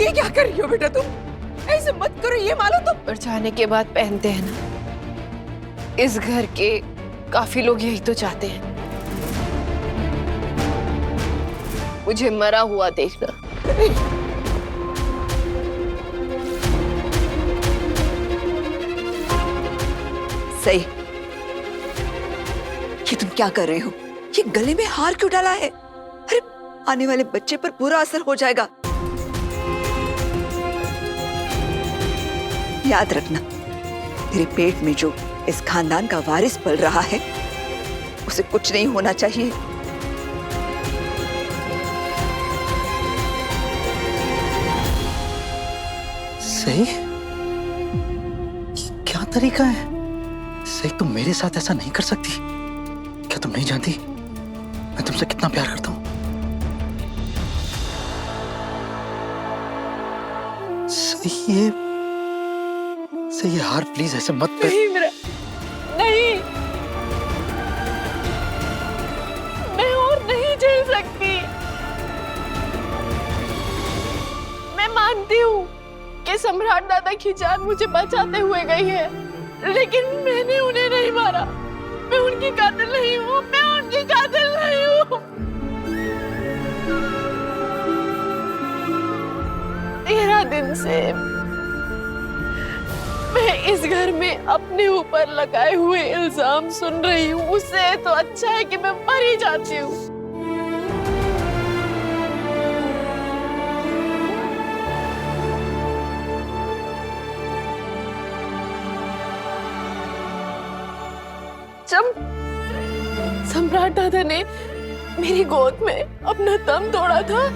ये क्या कर रही हो बेटा तुम? ऐसे मत करो, ये मालूम तुम। पर जाने के बाद पहनते हैं ना, इस घर के काफी लोग यही तो चाहते हैं, मुझे मरा हुआ देखना। सही, ये तुम क्या कर रहे हो? ये गले में हार क्यों डाला है? अरे आने वाले बच्चे पर बुरा असर हो जाएगा। याद रखना, तेरे पेट में जो इस खानदान का वारिस पल रहा है, उसे कुछ नहीं होना चाहिए। सही, क्या तरीका है? सही, तुम मेरे साथ ऐसा नहीं कर सकती। क्या तुम नहीं जानती मैं तुमसे कितना प्यार करता हूँ? सही ये हार प्लीज ऐसे मत पे। नहीं मेरा, नहीं, मैं और नहीं झेल सकती। मैं मानती हूँ कि सम्राट दादा की जान मुझे बचाते हुए गई है, लेकिन मैंने उन्हें नहीं मारा। मैं उनकी कातिल नहीं हूँ, मैं उनकी कातिल नहीं हूँ। 13 दिन से मैं इस घर में अपने ऊपर लगाए हुए इल्जाम सुन रही हूँ। उससे तो अच्छा है कि मैं मर ही जाती हूँ। जब सम्राट दादा ने मेरी गोद में अपना दम तोड़ा था,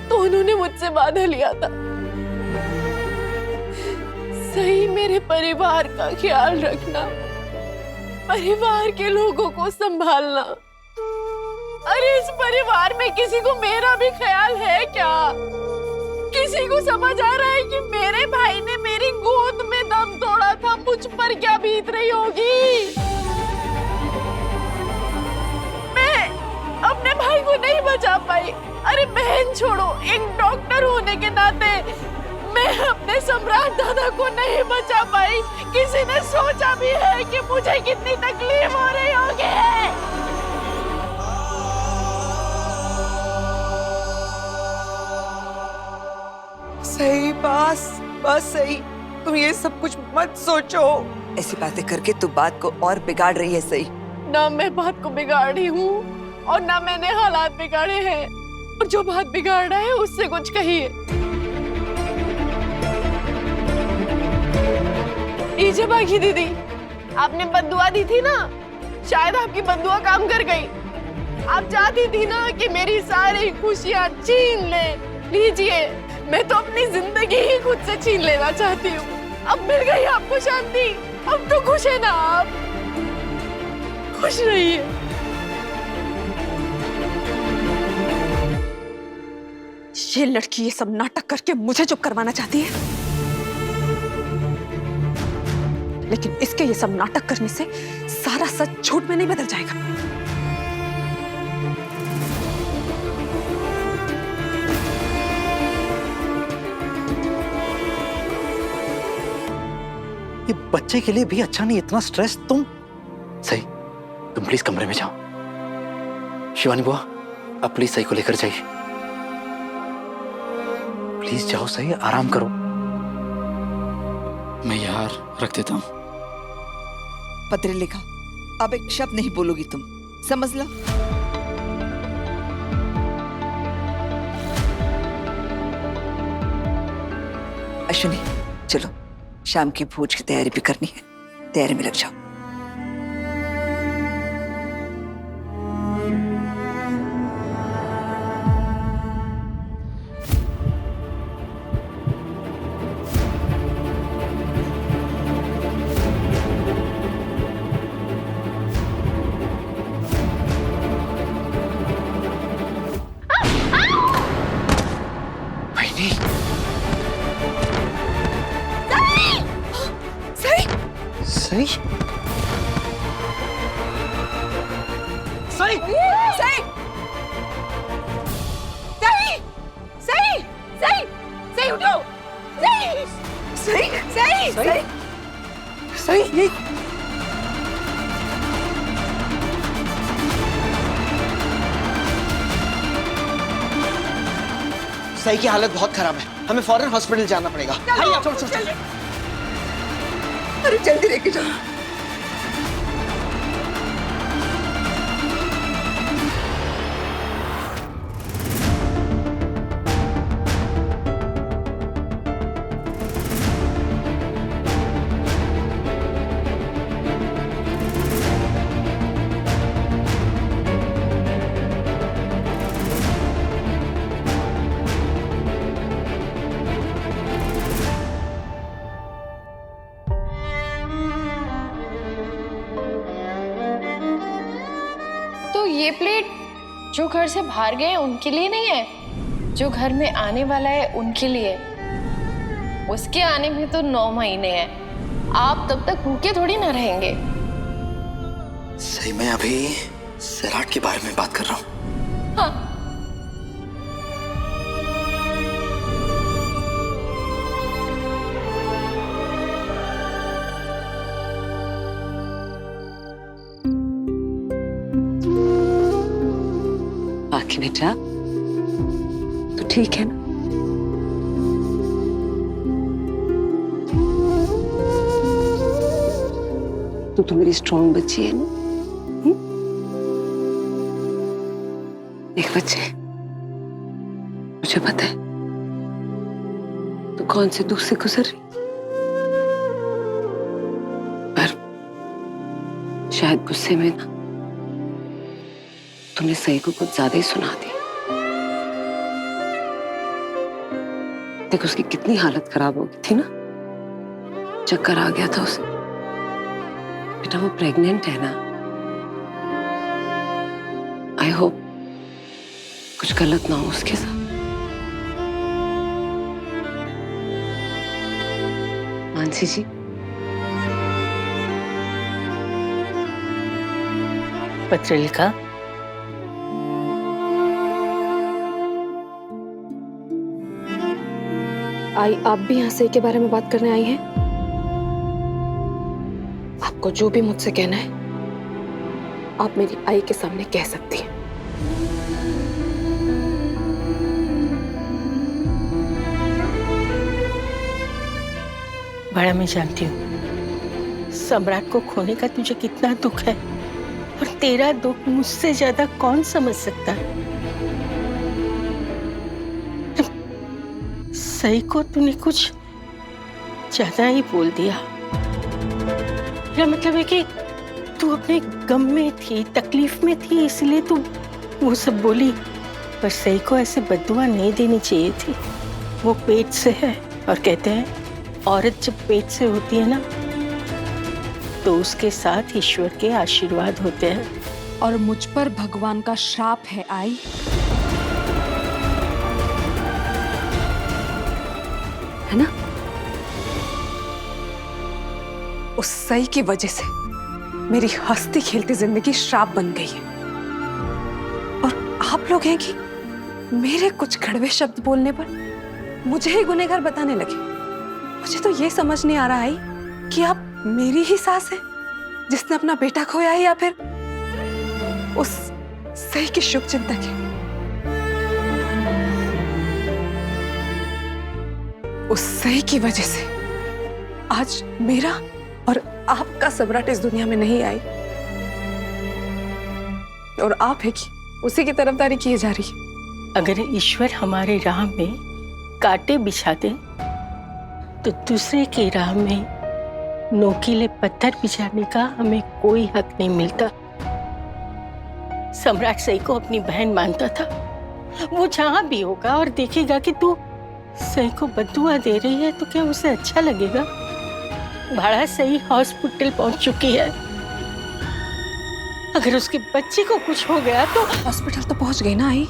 तो उन्होंने मुझसे वादा लिया था, सही मेरे परिवार का ख्याल रखना, परिवार के लोगों को संभालना। अरे इस परिवार में किसी को मेरा भी ख्याल है क्या? किसी को समझ आ रहा है कि मेरे भाई ने मेरी गोद में दम तोड़ा था, मुझ पर क्या बीत रही होगी? मैं अपने भाई को नहीं बचा पाई। अरे बहन छोड़ो, एक डॉक्टर होने के नाते मैं अपने सम्राट दादा को नहीं बचा पाई। किसी ने सोचा भी है कि मुझे कितनी तकलीफ हो रही होगी? सही, बस सही, तुम ये सब कुछ मत सोचो। ऐसी बातें करके तू बात को और बिगाड़ रही है। सही, ना मैं बात को बिगाड़ी हूँ और ना मैंने हालात बिगाड़े हैं, और जो बात बिगाड़ा है उससे कुछ कहिए। लीजिए बाकी दीदी, आपने बद्दुआ दी थी ना, शायद आपकी बद्दुआ काम कर गई। आप चाहती थी ना कि मेरी सारी खुशियाँ छीन ले। लीजिए, मैं तो अपनी जिंदगी ही खुद से छीन लेना चाहती हूँ। अब मिल गई आपको शांति, अब तो खुश है ना आप? खुश रहिए। ये लड़की ये सब नाटक करके मुझे चुप करवाना चाहती है, लेकिन इसके ये सब नाटक करने से सारा सच झूठ में नहीं बदल जाएगा। ये बच्चे के लिए भी अच्छा नहीं इतना स्ट्रेस। तुम सही, तुम प्लीज कमरे में जाओ। शिवानी बुआ, अब प्लीज सही को लेकर जाइए। प्लीज जाओ सही, आराम करो। मैं यार रख देता हूं। पत्र लिखा, अब एक शब्द नहीं बोलोगी तुम, समझ लो। अश्विनी, चलो, शाम की भोज की तैयारी भी करनी है, तैयारी में लग जाओ। सही, सही, सही, सही, सही, सही, सही सही सही ये सही की हालत बहुत खराब है, हमें फौरन हॉस्पिटल जाना पड़ेगा। हाय, चलो चलो चलो। अरे जल्दी लेके चलो। तो ये प्लेट जो घर से बाहर गए उनके लिए नहीं है, जो घर में आने वाला है उनके लिए। उसके आने में तो 9 महीने हैं, आप तब तक भूखे थोड़ी ना रहेंगे। सही, मैं अभी सैराट के बारे में बात कर रहा हूँ। हाँ, बाकी बेटा तो ठीक है ना? तू तो मेरी स्ट्रॉन्ग बच्ची है ना? देख बच्चे, मुझे पता है तू कौन से दुख से गुजर रही, पर शायद गुस्से में ना तूने सही को कुछ ज्यादा ही सुना दी। देख उसकी कितनी हालत खराब हो गई थी ना, चक्कर आ गया था उसे। बेटा वो प्रेग्नेंट है ना, आई होप कुछ गलत ना हो उसके साथ। मानसी जी, पत्रलिका, आई आप भी यहाँ सही के बारे में बात करने आई हैं? आपको जो भी मुझसे कहना है आप मेरी आई के सामने कह सकती हैं। बड़ा मैं जानती हूँ सम्राट को खोने का तुझे कितना दुख है, और तेरा दुख मुझसे ज्यादा कौन समझ सकता है। सही को तूने कुछ ज्यादा ही बोल दिया। मेरा मतलब है कि तू अपने गम में थी, तकलीफ में थी, इसलिए तू वो सब बोली, पर सही को ऐसे बद्दुआ नहीं देनी चाहिए थी। वो पेट से है, और कहते हैं औरत जब पेट से होती है ना तो उसके साथ ईश्वर के आशीर्वाद होते हैं। और मुझ पर भगवान का श्राप है आई। है ना? उस सही की वजह से मेरी हंसती खेलती जिंदगी श्राप बन गई है, और आप लोग हैं कि मेरे कुछ कड़वे शब्द बोलने पर मुझे ही गुनहगार बताने लगे। मुझे तो ये समझ नहीं आ रहा है कि आप मेरी ही सास है जिसने अपना बेटा खोया है, या फिर उस सही के शुभ चिंतक है। उस सही की वजह से आज मेरा और आपका सम्राट इस दुनिया में नहीं आई, और आप है कि उसी की तरफदारी की जा रही है। अगर ईश्वर हमारे राह में कांटे बिछा दे तो दूसरे की राह में नोकीले पत्थर बिछाने का हमें कोई हक नहीं मिलता। सम्राट सही को अपनी बहन मानता था। वो जहां भी होगा और देखेगा कि तू सही को बद्दुआ दे रही है तो क्या उसे अच्छा लगेगा? भाड़ा सही हॉस्पिटल पहुंच चुकी है। अगर उसके बच्चे को कुछ हो गया तो हॉस्पिटल तो पहुंच गई ना आई,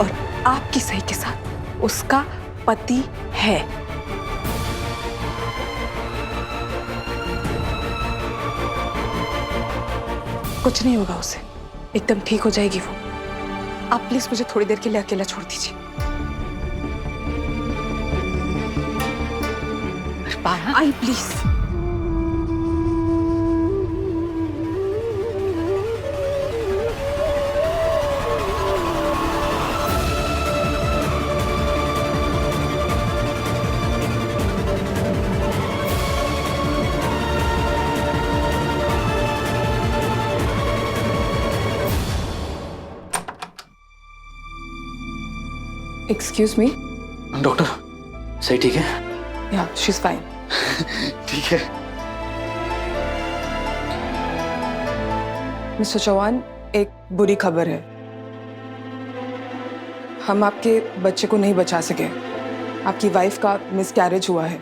और आपकी सही के साथ उसका पति है। कुछ नहीं होगा उसे, एकदम ठीक हो जाएगी वो। आप प्लीज मुझे थोड़ी देर के लिए अकेला छोड़ दीजिए। आई प्लीज। Excuse me? डॉक्टर सही ठीक है? Yeah, she's fine. ठीक है। मिस्टर चौहान, एक बुरी खबर है। हम आपके बच्चे को नहीं बचा सके। आपकी वाइफ का मिसकैरेज हुआ है।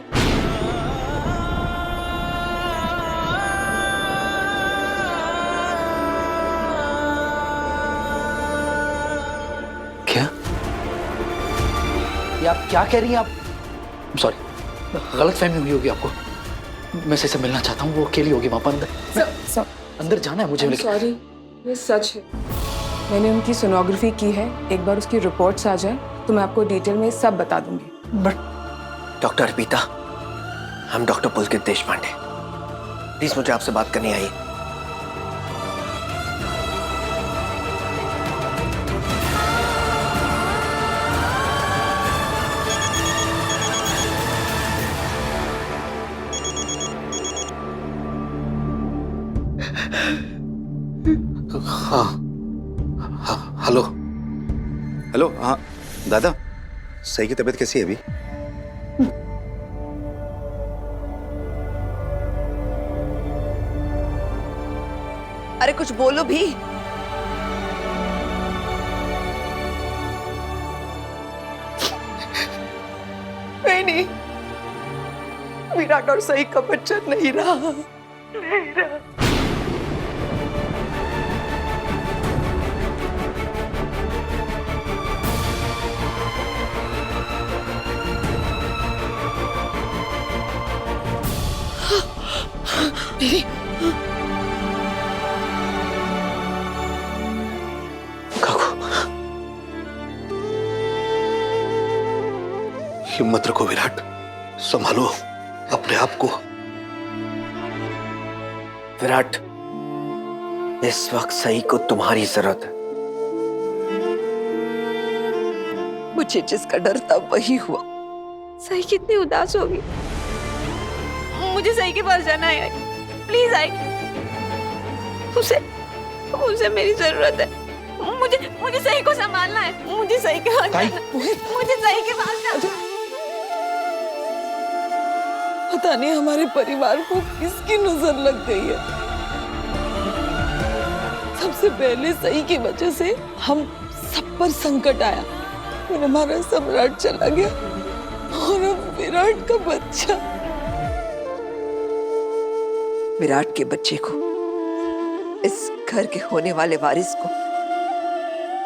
क्या? ये आप क्या कह रही हैं आप? सॉरी, गलत फहमी हुई होगी आपको। मैं से मिलना चाहता हूँ, वो अकेली होगी वहां पर अंदर। अंदर जाना है मुझे। सॉरी, ये सच है। मैंने उनकी सोनोग्राफी की है। एक बार उसकी रिपोर्ट्स आ जाए तो मैं आपको डिटेल में सब बता दूंगी। बट डॉक्टर अर्पिता, हम डॉक्टर पुलकित देशपांडे, प्लीज मुझे आपसे बात करनी आई। हाँ, हेलो। हेलो। हाँ दादा, सही की तबीयत कैसी है अभी? अरे कुछ बोलो भी। नहीं, विराट और सही का बच्चा नहीं रहा। हिम्मत रखो विराट, संभालो अपने आप को। विराट, इस वक्त सही को तुम्हारी जरूरत है। मुझे जिसका डर था वही हुआ। सही कितनी उदास होगी। मुझे सही के पास जाना है। प्लीज आई, उसे मेरी जरूरत है। मुझे सही को संभालना है। मुझे सही के पास जाना है। मुझे सही के पास जाना है। पता नहीं हमारे परिवार को किसकी नजर लग गई है। सबसे पहले सही की वजह से हम सब पर संकट आया और हमारा सम्राट चला गया और अब विराट का बच्चा। विराट के बच्चे को, इस घर के होने वाले वारिस को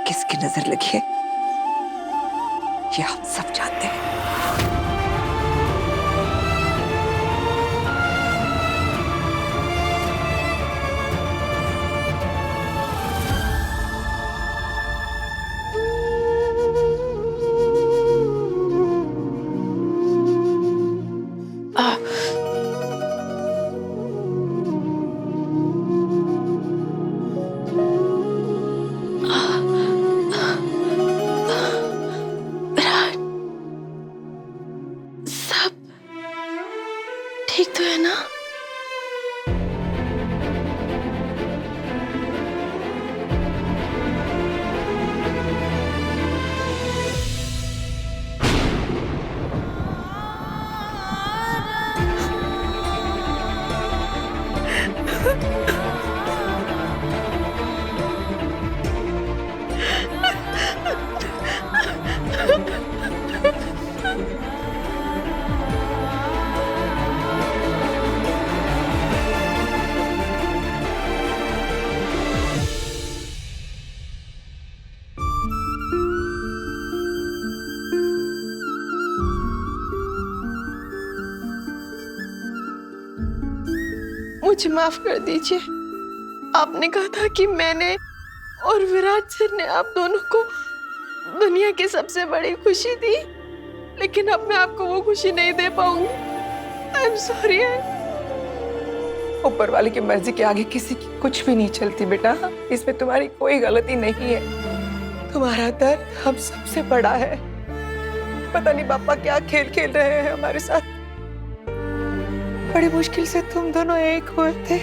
किसकी नजर लगी है ये हम सब जानते हैं। ठीक तो है ना? मुझे माफ कर दीजिए। आपने कहा था कि मैंने और विराट सर ने आप दोनों को दुनिया की सबसे बड़ी खुशी दी, लेकिन अब मैं आपको वो खुशी नहीं दे पाऊंगी। I am sorry. ऊपर वाले की मर्जी के आगे किसी की कुछ भी नहीं चलती बेटा। इसमें तुम्हारी कोई गलती नहीं है। तुम्हारा दर्द हम सबसे बड़ा है। पता नहीं पापा क्या खेल खेल रहे हैं हमारे साथ। बड़ी मुश्किल से तुम दोनों एक हुए थे।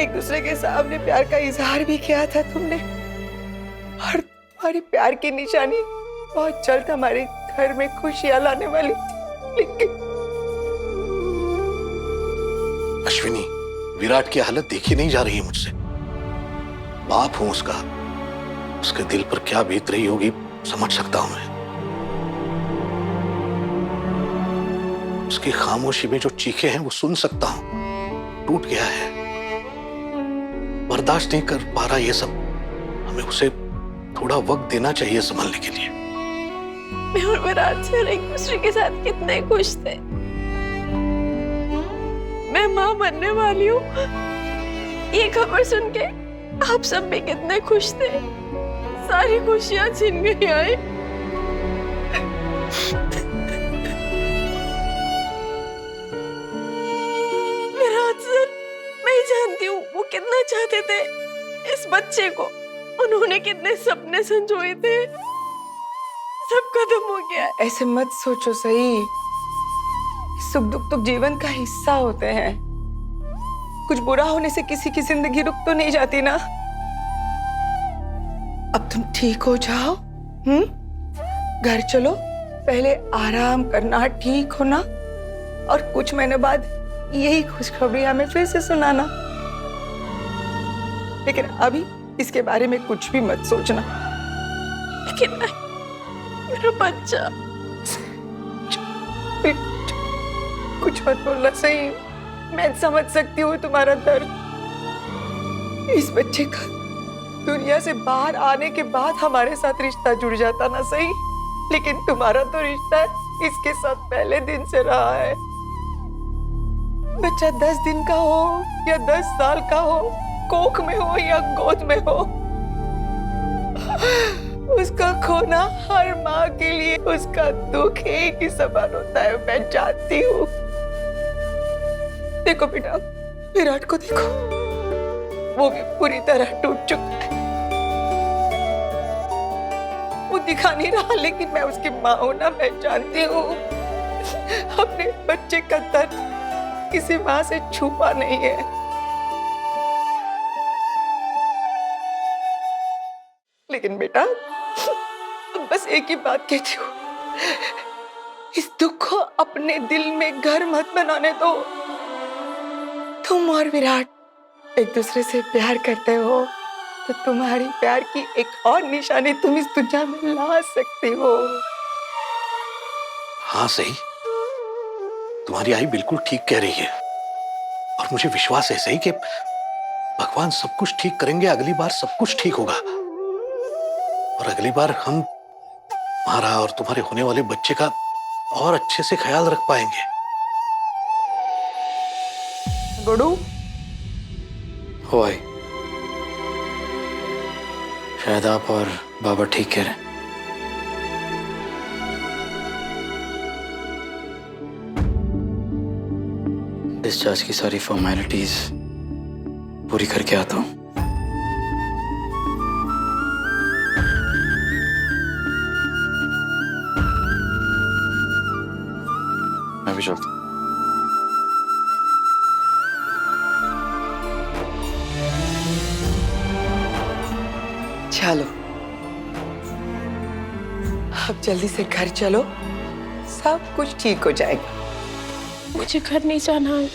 एक दूसरे के सामने प्यार का इजहार भी किया था तुमने, और तुम्हारी प्यार की निशानी बहुत जल्द हमारे घर में खुशियां लाने वाली। लेकिन अश्विनी, विराट की हालत देखी नहीं जा रही है मुझसे। बाप हूं उसका, उसके दिल पर क्या बीत रही होगी समझ सकता हूं मैं। उसकी खामोशी में जो चीखे हैं वो सुन सकता हूं। टूट गया है, बर्दाश्त नहीं कर पा रहा ये सब। हमें उसे थोड़ा वक्त देना चाहिए संभलने के लिए। मैं और विराट सर एक दूसरे के साथ कितने खुश थे। मैं माँ बनने वाली हूँ, ये खबर सुन के आप सब भी कितने खुश थे। सारी खुशियां छिन गई आई। विराट सर, मैं जानती हूँ वो कितना चाहते थे इस बच्चे को। उन्होंने कितने सपने संजोए थे, सब खत्म हो गया। ऐसे मत सोचो सही। सुख दुख तो जीवन का हिस्सा होते हैं। कुछ बुरा होने से किसी की जिंदगी रुक तो नहीं जाती ना। अब तुम ठीक हो जाओ, घर चलो, पहले आराम करना, ठीक होना, और कुछ महीने बाद यही खुशखबरी हमें फिर से सुनाना। लेकिन अभी इसके बारे में कुछ भी मत सोचना। लेकिन मेरा बच्चा, कुछ मत बोलना सही। मैं समझ सकती हूँ तुम्हारा दर्द। इस बच्चे का दुनिया से बाहर आने के बाद हमारे साथ रिश्ता जुड़ जाता ना सही, लेकिन तुम्हारा तो रिश्ता इसके साथ पहले दिन से रहा है। बच्चा 10 दिन का हो या 10 साल का हो, कोख में हो या गोद में हो, उसका खोना हर माँ के लिए उसका दुख एक ही समान होता है। मैं जानती हूँ। देखो बेटा, विराट को देखो, वो भी पूरी तरह टूट चुका है। वो दिखा नहीं रहा, लेकिन मैं उसकी माँ हूं ना, मैं जानती हूँ। अपने बच्चे का दर्द किसी माँ से छुपा नहीं है। लेकिन बेटा, बस एक ही बात कहती हूँ, इस दुख को अपने दिल में घर मत बनाने दो। तुम और विराट एक दूसरे से प्यार करते हो, तो तुम्हारी प्यार की एक और निशानी तुम इस दुनिया में ला सकती हो। हाँ सही, तुम्हारी आई बिल्कुल ठीक कह रही है, और मुझे विश्वास है सही कि भगवान सब कुछ ठीक करेंगे। अगली बार सब कुछ ठीक होगा, और अगली बार हम तुम्हारा और तुम्हारे होने वाले बच्चे का और अच्छे से ख्याल रख पाएंगे। गुडू, हो आई। शायद आप और बाबा ठीक कह रहे हैं। डिस्चार्ज की सारी फॉर्मेलिटीज पूरी करके आता हूँ। मैं भी चलता हूँ। चलो, अब जल्दी से घर चलो, सब कुछ ठीक हो जाएगा। मुझे घर नहीं जाना है।